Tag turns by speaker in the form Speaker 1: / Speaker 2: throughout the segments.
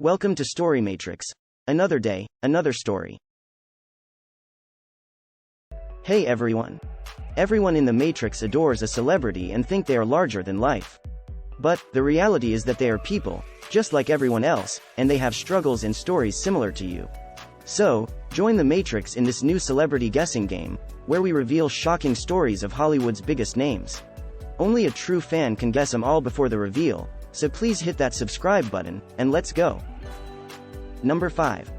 Speaker 1: Welcome to Story Matrix. Another day, another story. Hey everyone. Everyone in the Matrix adores a celebrity and think they are larger than life. But, the reality is that they are people, just like everyone else, and they have struggles and stories similar to you. So, join the Matrix in this new celebrity guessing game, where we reveal shocking stories of Hollywood's biggest names. Only a true fan can guess them all before the reveal, so please hit that subscribe button, and let's go. Number 5.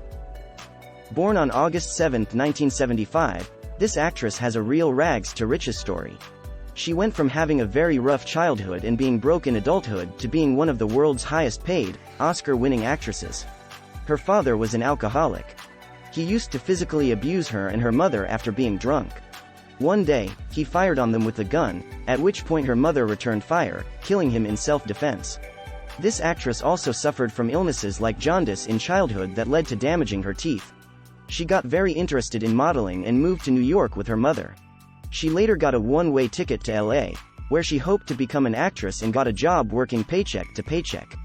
Speaker 1: Born on August 7, 1975, this actress has a real rags to riches story. She went from having a very rough childhood and being broke in adulthood to being one of the world's highest paid, Oscar-winning actresses. Her father was an alcoholic. He used to physically abuse her and her mother after being drunk. One day, he fired on them with a gun, at which point her mother returned fire, killing him in self-defense. This actress also suffered from illnesses like jaundice in childhood that led to damaging her teeth. She got very interested in modeling and moved to New York with her mother. She later got a one-way ticket to LA, where she hoped to become an actress and got a job working paycheck to paycheck.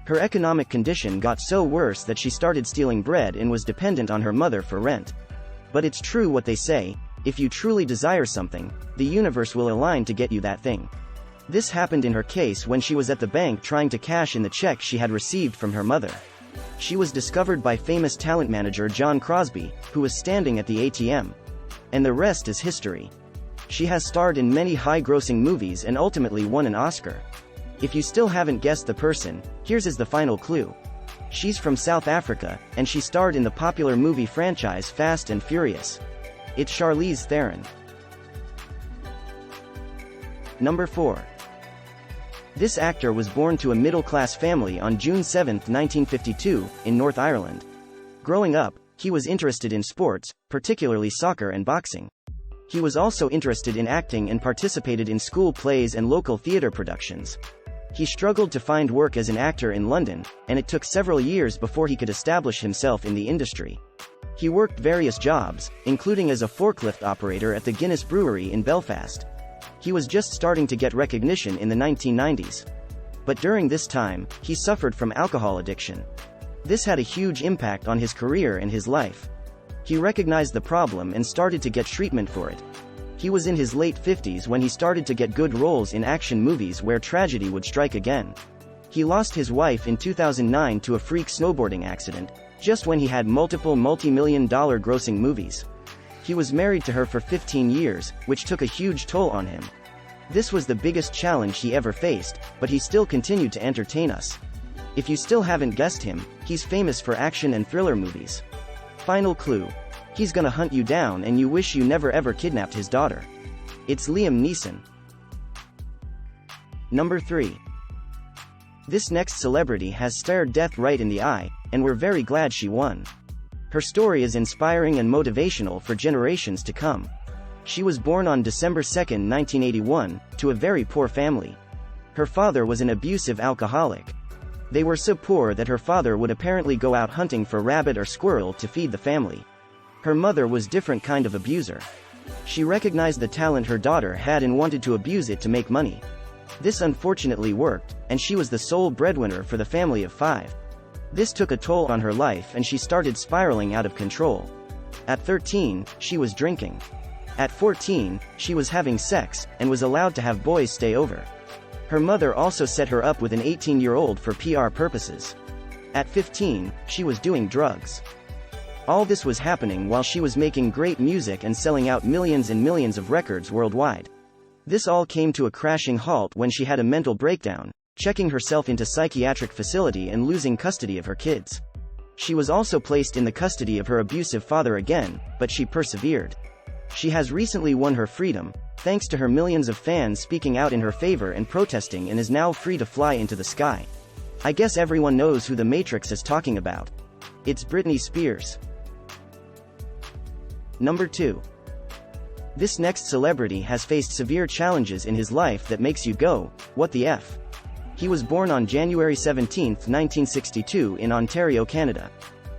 Speaker 1: Her economic condition got so worse that she started stealing bread and was dependent on her mother for rent. But it's true what they say, if you truly desire something, the universe will align to get you that thing. This happened in her case when she was at the bank trying to cash in the check she had received from her mother. She was discovered by famous talent manager John Crosby, who was standing at the ATM. And the rest is history. She has starred in many high-grossing movies and ultimately won an Oscar. If you still haven't guessed the person, here's the final clue. She's from South Africa, and she starred in the popular movie franchise Fast and Furious. It's Charlize Theron. Number 4. This actor was born to a middle-class family on June 7, 1952, in North Ireland. Growing up, he was interested in sports, particularly soccer and boxing. He was also interested in acting and participated in school plays and local theatre productions. He struggled to find work as an actor in London, and it took several years before he could establish himself in the industry. He worked various jobs, including as a forklift operator at the Guinness Brewery in Belfast. He was just starting to get recognition in the 1990s. But during this time, he suffered from alcohol addiction. This had a huge impact on his career and his life. He recognized the problem and started to get treatment for it. He was in his late 50s when he started to get good roles in action movies where tragedy would strike again. He lost his wife in 2009 to a freak snowboarding accident, just when he had multiple multi-million-dollar grossing movies. He was married to her for 15 years, which took a huge toll on him. This was the biggest challenge he ever faced, but he still continued to entertain us. If you still haven't guessed him, he's famous for action and thriller movies. Final clue. He's gonna hunt you down and you wish you never ever kidnapped his daughter. It's Liam Neeson. Number 3. This next celebrity has stared death right in the eye, and we're very glad she won. Her story is inspiring and motivational for generations to come. She was born on December 2, 1981, to a very poor family. Her father was an abusive alcoholic. They were so poor that her father would apparently go out hunting for rabbit or squirrel to feed the family. Her mother was different kind of abuser. She recognized the talent her daughter had and wanted to abuse it to make money. This unfortunately worked, and she was the sole breadwinner for the family of 5. This took a toll on her life and she started spiraling out of control. At 13, she was drinking. At 14, she was having sex, and was allowed to have boys stay over. Her mother also set her up with an 18-year-old for PR purposes. At 15, she was doing drugs. All this was happening while she was making great music and selling out millions and millions of records worldwide. This all came to a crashing halt when she had a mental breakdown, checking herself into psychiatric facility and losing custody of her kids. She was also placed in the custody of her abusive father again, but she persevered. She has recently won her freedom, thanks to her millions of fans speaking out in her favor and protesting, and is now free to fly into the sky. I guess everyone knows who the Matrix is talking about. It's Britney Spears. Number 2. This next celebrity has faced severe challenges in his life that makes you go, what the F? He was born on January 17, 1962 in Ontario, Canada.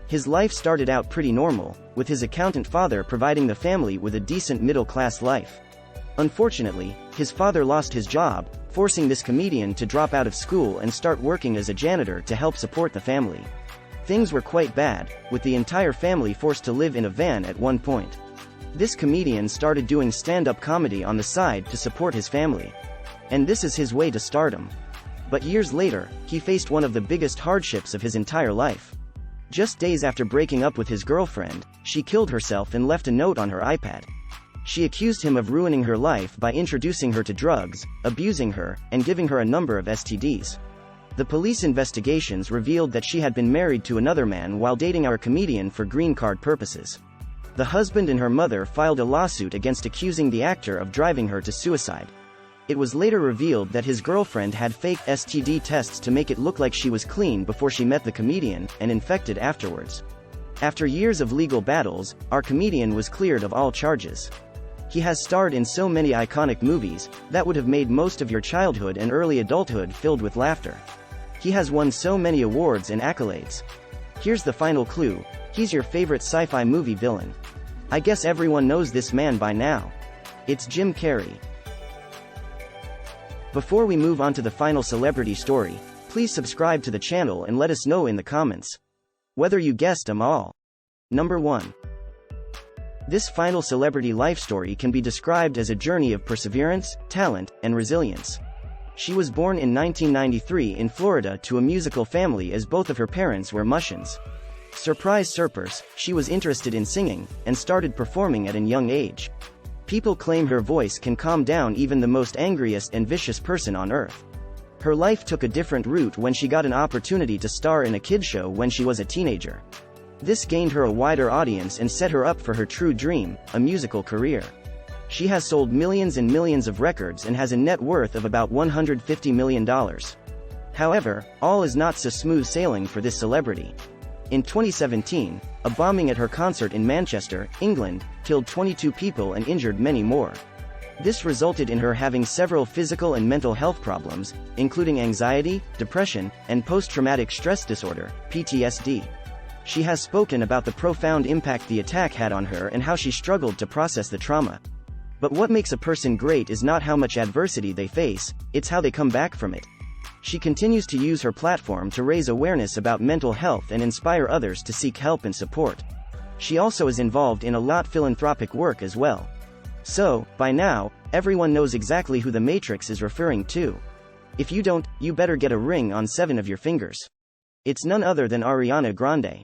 Speaker 1: His life started out pretty normal, with his accountant father providing the family with a decent middle-class life. Unfortunately, his father lost his job, forcing this comedian to drop out of school and start working as a janitor to help support the family. Things were quite bad, with the entire family forced to live in a van at one point. This comedian started doing stand-up comedy on the side to support his family. And this is his way to stardom. But years later, he faced one of the biggest hardships of his entire life. Just days after breaking up with his girlfriend, she killed herself and left a note on her iPad. She accused him of ruining her life by introducing her to drugs, abusing her, and giving her a number of STDs. The police investigations revealed that she had been married to another man while dating our comedian for green card purposes. The husband and her mother filed a lawsuit against accusing the actor of driving her to suicide. It was later revealed that his girlfriend had fake STD tests to make it look like she was clean before she met the comedian, and infected afterwards. After years of legal battles, our comedian was cleared of all charges. He has starred in so many iconic movies that would have made most of your childhood and early adulthood filled with laughter. He has won so many awards and accolades. Here's the final clue: he's your favorite sci-fi movie villain. I guess everyone knows this man by now. It's Jim Carrey. Before we move on to the final celebrity story, please subscribe to the channel and let us know in the comments whether you guessed them all. Number 1. This final celebrity life story can be described as a journey of perseverance, talent, and resilience. She was born in 1993 in Florida to a musical family as both of her parents were musicians. Surprise surprise, she was interested in singing, and started performing at a young age. People claim her voice can calm down even the most angriest and vicious person on earth. Her life took a different route when she got an opportunity to star in a kids show when she was a teenager. This gained her a wider audience and set her up for her true dream, a musical career. She has sold millions and millions of records and has a net worth of about $150 million. However, all is not so smooth sailing for this celebrity. In 2017, a bombing at her concert in Manchester, England, killed 22 people and injured many more. This resulted in her having several physical and mental health problems, including anxiety, depression, and post-traumatic stress disorder, PTSD. She has spoken about the profound impact the attack had on her and how she struggled to process the trauma. But what makes a person great is not how much adversity they face, it's how they come back from it. She continues to use her platform to raise awareness about mental health and inspire others to seek help and support. She also is involved in a lot philanthropic work as well. So, by now, everyone knows exactly who the Matrix is referring to. If you don't, you better get a ring on 7 of your fingers. It's none other than Ariana Grande.